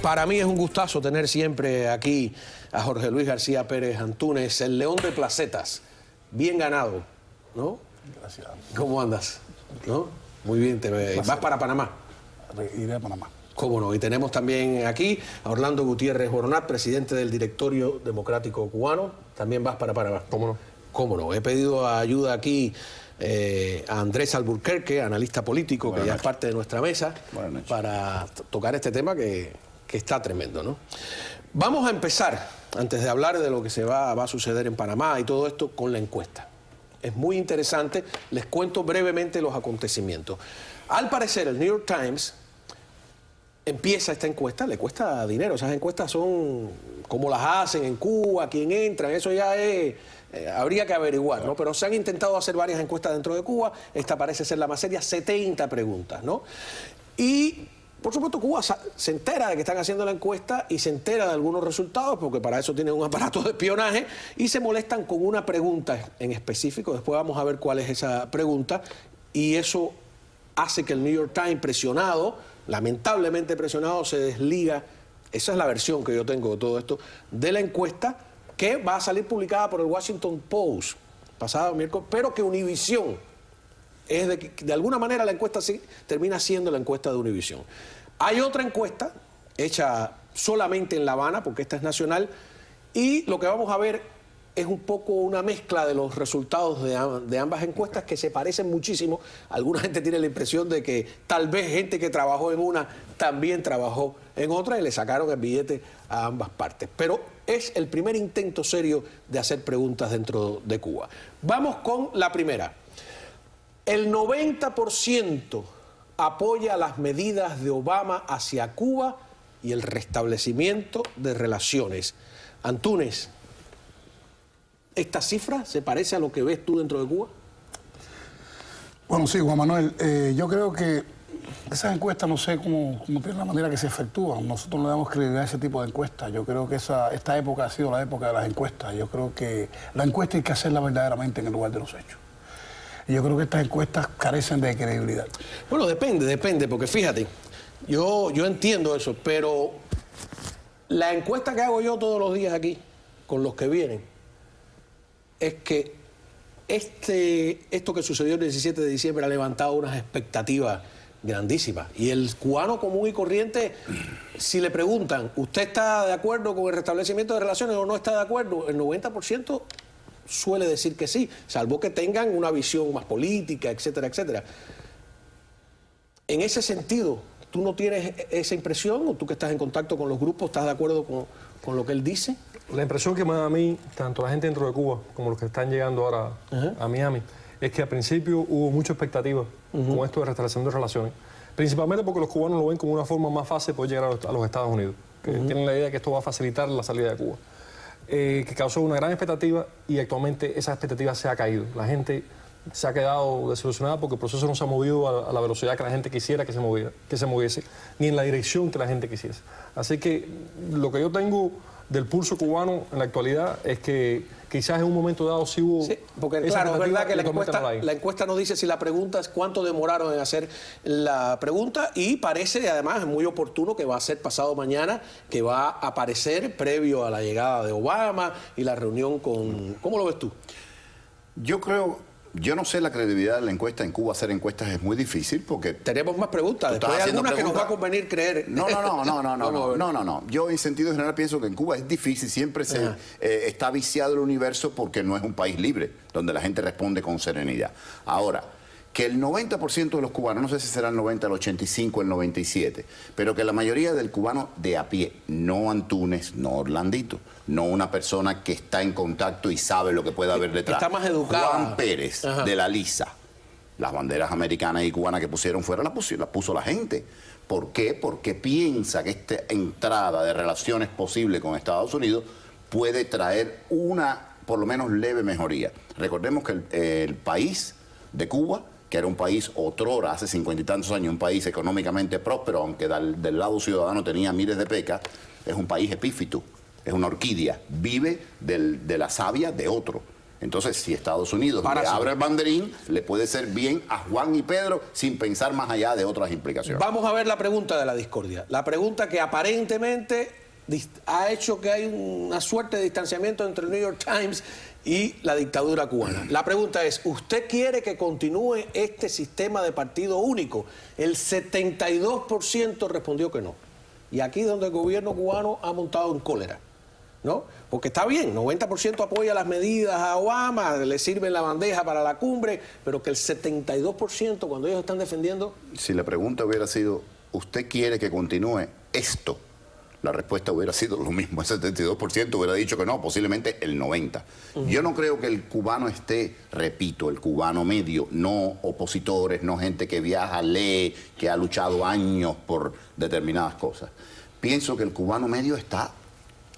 Para mí es un gustazo tener siempre aquí a Jorge Luis García Pérez Antúnez, el león de placetas. Bien ganado, ¿no? Gracias. ¿Cómo andas? ¿No? Muy bien, vas para Panamá. Iré a Panamá. Cómo no. Y tenemos también aquí a Orlando Gutiérrez Boronat, presidente del Directorio Democrático Cubano. También vas para Panamá. ¿Cómo no? Cómo no. He pedido ayuda aquí a Andrés Alburquerque, analista político, que ya es parte de nuestra mesa, para tocar este tema que está tremendo, ¿no? Vamos a empezar, antes de hablar de lo que va a suceder en Panamá y todo esto, con la encuesta. Es muy interesante. Les cuento brevemente los acontecimientos. Al parecer, el New York Times empieza esta encuesta, le cuesta dinero. Esas encuestas son como las hacen en Cuba, quién entra, eso ya es... habría que averiguar, ¿no? Pero se han intentado hacer varias encuestas dentro de Cuba. Esta parece ser la más seria, 70 preguntas, ¿no? Y, por supuesto, Cuba se entera de que están haciendo la encuesta y se entera de algunos resultados, porque para eso tienen un aparato de espionaje, y se molestan con una pregunta en específico. Después vamos a ver cuál es esa pregunta, y eso hace que el New York Times, presionado, lamentablemente presionado, se desliga. Esa es la versión que yo tengo de todo esto, de la encuesta, que va a salir publicada por el Washington Post pasado miércoles, pero que Univision, de alguna manera la encuesta sí termina siendo la encuesta de Univision. Hay otra encuesta hecha solamente en La Habana, porque esta es nacional, y lo que vamos a ver es un poco una mezcla de los resultados de ambas encuestas, que se parecen muchísimo. Alguna gente tiene la impresión de que tal vez gente que trabajó en una también trabajó en otra y le sacaron el billete a ambas partes. Pero es el primer intento serio de hacer preguntas dentro de Cuba. Vamos con la primera. El 90% apoya las medidas de Obama hacia Cuba y el restablecimiento de relaciones. Antúnez, ¿esta cifra se parece a lo que ves tú dentro de Cuba? Bueno, sí, Juan Manuel. Yo creo que esas encuestas, no sé cómo tienen la manera que se efectúan. Nosotros no damos credibilidad a ese tipo de encuestas. Yo creo que esta época ha sido la época de las encuestas. Yo creo que la encuesta hay que hacerla verdaderamente en el lugar de los hechos. Y yo creo que estas encuestas carecen de credibilidad. Bueno, depende, porque fíjate, yo entiendo eso, pero la encuesta que hago yo todos los días aquí, con los que vienen, es que esto que sucedió el 17 de diciembre ha levantado unas expectativas grandísimas. Y el cubano común y corriente, si le preguntan, ¿usted está de acuerdo con el restablecimiento de relaciones o no está de acuerdo? El 90% suele decir que sí, salvo que tengan una visión más política, etcétera, etcétera. En ese sentido, ¿tú no tienes esa impresión? ¿O tú que estás en contacto con los grupos, estás de acuerdo con lo que él dice? La impresión que me da a mí, tanto la gente dentro de Cuba como los que están llegando ahora a Miami, es que al principio hubo mucha expectativa con esto de restablecimiento de relaciones, principalmente porque los cubanos lo ven como una forma más fácil de poder llegar a los Estados Unidos, que tienen la idea de que esto va a facilitar la salida de Cuba, que causó una gran expectativa y actualmente esa expectativa se ha caído. La gente se ha quedado desilusionada porque el proceso no se ha movido a la velocidad que la gente quisiera que se moviese, ni en la dirección que la gente quisiese. Así que lo que yo tengo del pulso cubano en la actualidad es que quizás en un momento dado sí hubo... Sí, porque claro, es verdad que la encuesta nos dice si la pregunta es cuánto demoraron en hacer la pregunta, y parece además muy oportuno que va a ser pasado mañana, que va a aparecer previo a la llegada de Obama y la reunión con... ¿Cómo lo ves tú? Yo no sé la credibilidad de la encuesta. En Cuba hacer encuestas es muy difícil porque... Tenemos más preguntas. Después hay algunas que nos va a convenir creer. No. Yo en sentido general pienso que en Cuba es difícil. Siempre está viciado el universo porque no es un país libre, donde la gente responde con serenidad. Ahora, que el 90% de los cubanos, no sé si será el 90, el 85, el 97, pero que la mayoría del cubano de a pie, no Antúnez, no Orlandito, no una persona que está en contacto y sabe lo que puede haber detrás. Está más educada. Juan Pérez, de la Lisa, las banderas americanas y cubanas que pusieron fuera las puso la gente. ¿Por qué? Porque piensa que esta entrada de relaciones posible con Estados Unidos puede traer una, por lo menos, leve mejoría. Recordemos que el país de Cuba, que era un país otrora, hace 50 y tantos años, un país económicamente próspero, aunque del lado ciudadano tenía miles de pecas, es un país epífito, es una orquídea, vive de la savia de otro. Entonces, si Estados Unidos le abre el banderín, le puede ser bien a Juan y Pedro sin pensar más allá de otras implicaciones. Vamos a ver la pregunta de la discordia. La pregunta que aparentemente ha hecho que hay una suerte de distanciamiento entre el New York Times y la dictadura cubana. La pregunta es, ¿usted quiere que continúe este sistema de partido único? El 72% respondió que no. Y aquí es donde el gobierno cubano ha montado en cólera, ¿no? Porque está bien, 90% apoya las medidas a Obama, le sirve la bandeja para la cumbre, pero que el 72% cuando ellos están defendiendo... Si la pregunta hubiera sido, ¿usted quiere que continúe esto? La respuesta hubiera sido lo mismo, el 72% hubiera dicho que no, posiblemente el 90%. Yo no creo que el cubano esté, repito, el cubano medio, no opositores, no gente que viaja, lee, que ha luchado años por determinadas cosas. Pienso que el cubano medio está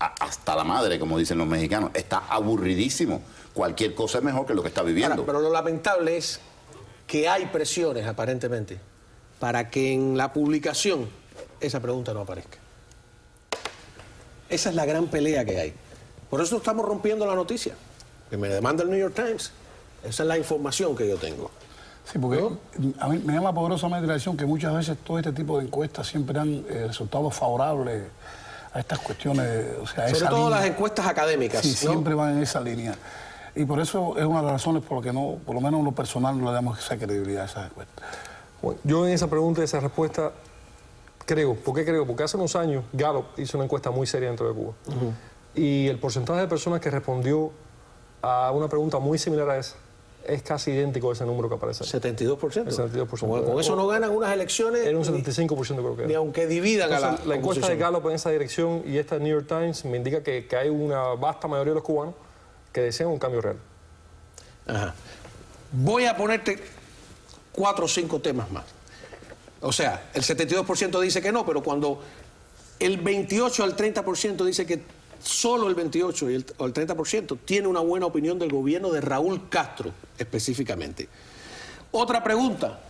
hasta la madre, como dicen los mexicanos, está aburridísimo. Cualquier cosa es mejor que lo que está viviendo. Ahora, pero lo lamentable es que hay presiones, aparentemente, para que en la publicación esa pregunta no aparezca. Esa es la gran pelea que hay. Por eso estamos rompiendo la noticia, que me demanda el New York Times. Esa es la información que yo tengo. Sí, porque a mí me llama poderosamente la atención que muchas veces todo este tipo de encuestas siempre dan resultados favorables a estas cuestiones, o sea, sobre todo las encuestas académicas. Sí, ¿no? siempre van en esa línea. Y por eso es una de las razones por las que no, por lo menos en lo personal, no le damos esa credibilidad a esas encuestas. Bueno, yo en esa pregunta y esa respuesta creo. ¿Por qué creo? Porque hace unos años Gallup hizo una encuesta muy seria dentro de Cuba. Y el porcentaje de personas que respondió a una pregunta muy similar a esa es casi idéntico a ese número que aparece ahí. 72%. El 72%. Bueno, con eso no ganan unas elecciones. Era un 75% creo que era. Ni aunque dividan. Entonces, a la encuesta de Gallup en esa dirección y esta New York Times me indica que hay una vasta mayoría de los cubanos que desean un cambio real. Ajá. Voy a ponerte 4 o 5 temas más. O sea, el 72% dice que no, pero cuando el 28 al 30% dice que solo el 28 o el 30% tiene una buena opinión del gobierno de Raúl Castro, específicamente. Otra pregunta,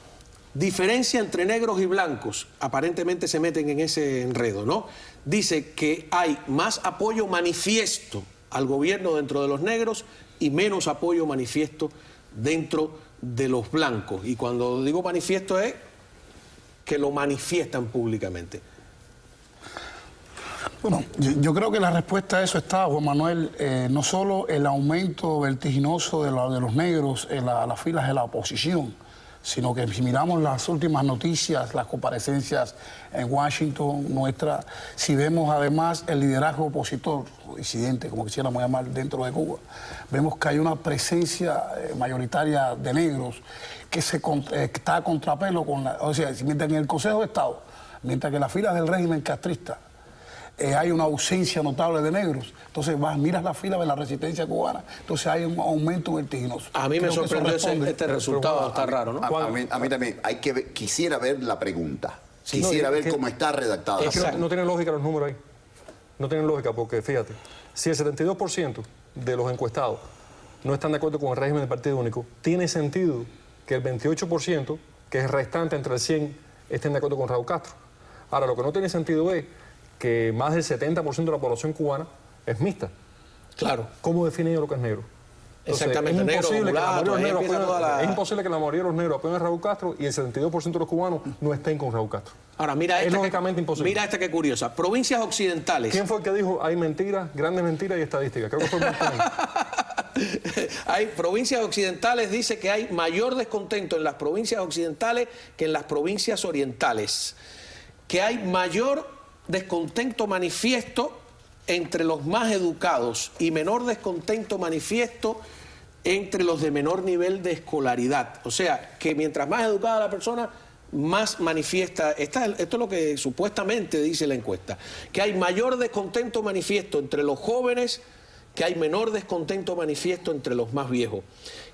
diferencia entre negros y blancos, aparentemente se meten en ese enredo, ¿no? Dice que hay más apoyo manifiesto al gobierno dentro de los negros y menos apoyo manifiesto dentro de los blancos. Y cuando digo manifiesto es que lo manifiestan públicamente. Bueno, yo creo que la respuesta a eso está, Juan Manuel, no solo el aumento vertiginoso de los negros en las filas de la oposición, sino que si miramos las últimas noticias, las comparecencias en Washington nuestra, si vemos además el liderazgo opositor, o disidente, como quisiéramos llamar, dentro de Cuba, vemos que hay una presencia mayoritaria de negros que está a contrapelo con la... O sea, mientras en el Consejo de Estado, mientras que en las filas del régimen castrista hay una ausencia notable de negros, entonces miras la fila de la resistencia cubana, entonces hay un aumento vertiginoso. A mí me sorprendió este resultado, está raro, ¿no? A mí también, quisiera ver la pregunta, quisiera ver cómo está redactada. Es que no tienen lógica los números ahí, no tienen lógica porque, fíjate, si el 72% de los encuestados no están de acuerdo con el régimen del Partido Único, tiene sentido que el 28%, que es restante entre el 100, estén de acuerdo con Raúl Castro. Ahora, lo que no tiene sentido es que más del 70% de la población cubana es mixta. Claro. ¿Cómo define ellos lo que es negro? Entonces, exactamente, es imposible, es imposible que la mayoría de los negros apoyen a Raúl Castro y el 72% de los cubanos no estén con Raúl Castro. Ahora, mira es lógicamente imposible. Mira esta que curiosa. Provincias occidentales. ¿Quién fue el que dijo hay mentiras, grandes mentiras y estadísticas? Creo que fue Martín. Hay provincias occidentales, dice que hay mayor descontento en las provincias occidentales que en las provincias orientales. Que hay mayor descontento manifiesto entre los más educados y menor descontento manifiesto entre los de menor nivel de escolaridad. O sea, que mientras más educada la persona, más manifiesta. Esto es lo que supuestamente dice la encuesta. Que hay mayor descontento manifiesto entre los jóvenes, que hay menor descontento manifiesto entre los más viejos.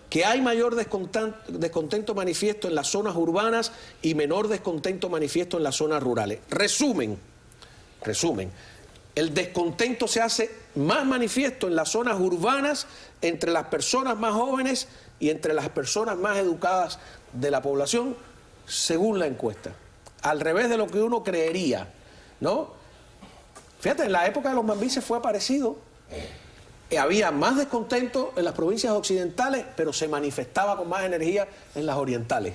Que hay mayor descontento manifiesto en las zonas urbanas y menor descontento manifiesto en las zonas rurales. Resumen, el descontento se hace más manifiesto en las zonas urbanas, entre las personas más jóvenes y entre las personas más educadas de la población, según la encuesta. Al revés de lo que uno creería, ¿no? Fíjate, en la época de los mambises fue parecido. había más descontento en las provincias occidentales, pero se manifestaba con más energía en las orientales.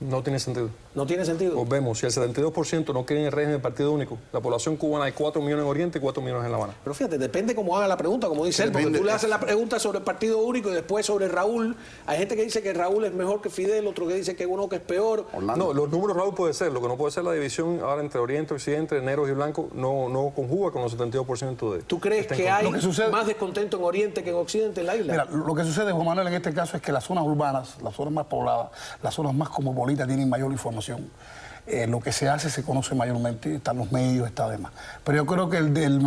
No tiene sentido. ¿No tiene sentido? Pues vemos, si el 72% no quieren el régimen del partido único, la población cubana hay 4 millones en Oriente y 4 millones en La Habana. Pero fíjate, depende cómo haga la pregunta, como dice él, porque tú le haces la pregunta sobre el partido único y después sobre Raúl. Hay gente que dice que Raúl es mejor que Fidel, otro que dice que uno que es peor. No, los números Raúl puede ser, lo que no puede ser la división ahora entre Oriente y Occidente, negros y blancos, no conjuga con los 72% de... ¿Tú crees que hay más descontento en Oriente que en Occidente en la isla? Mira, lo que sucede, Juan Manuel, en este caso es que las zonas urbanas, las zonas más pobladas, las zonas más cosmopolitas tienen mayor información. Lo que se hace se conoce mayormente, están los medios, está demás. Pero yo creo que la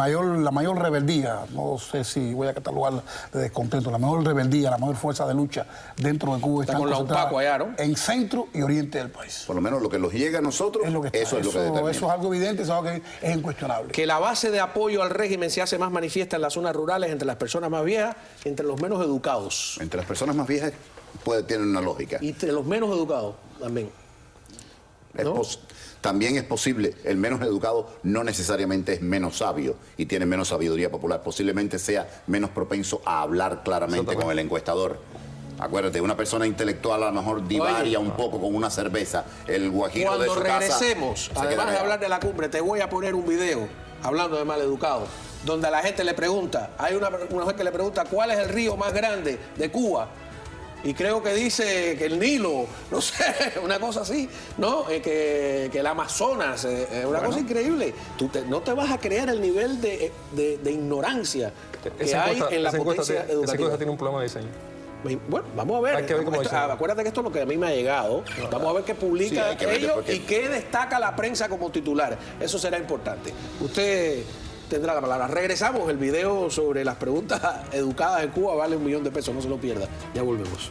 mayor rebeldía, no sé si voy a catalogarla de descontento, la mayor rebeldía, la mayor fuerza de lucha dentro de Cuba está concentrada en centro y oriente del país. Por lo menos lo que nos llega a nosotros, es lo que eso es algo evidente, eso es algo que es incuestionable. Que la base de apoyo al régimen se hace más manifiesta en las zonas rurales, entre las personas más viejas, entre los menos educados. Entre las personas más viejas tiene una lógica. Y entre los menos educados también. ¿No? También es posible, el menos educado no necesariamente es menos sabio y tiene menos sabiduría popular, posiblemente sea menos propenso a hablar claramente con el encuestador. Acuérdate, una persona intelectual a lo mejor divaria un poco con una cerveza, el guajiro de su casa... Cuando regresemos, además de hablar de la cumbre, te voy a poner un video hablando de maleducado, donde a la gente le pregunta, hay una mujer que le pregunta ¿cuál es el río más grande de Cuba? Y creo que dice que el Nilo, no sé, una cosa así, ¿no? Que el Amazonas, una cosa increíble. No te vas a creer el nivel de ignorancia que hay en la potencia educativa. Esa encuesta tiene un problema de diseño. Bueno, vamos a ver. Acuérdate que esto es lo que a mí me ha llegado. Vamos a ver qué publica ellos y qué destaca la prensa como titular. Eso será importante. Usted tendrá la palabra. Regresamos. El video sobre las preguntas educadas en Cuba vale $1 millón, no se lo pierda. Ya volvemos.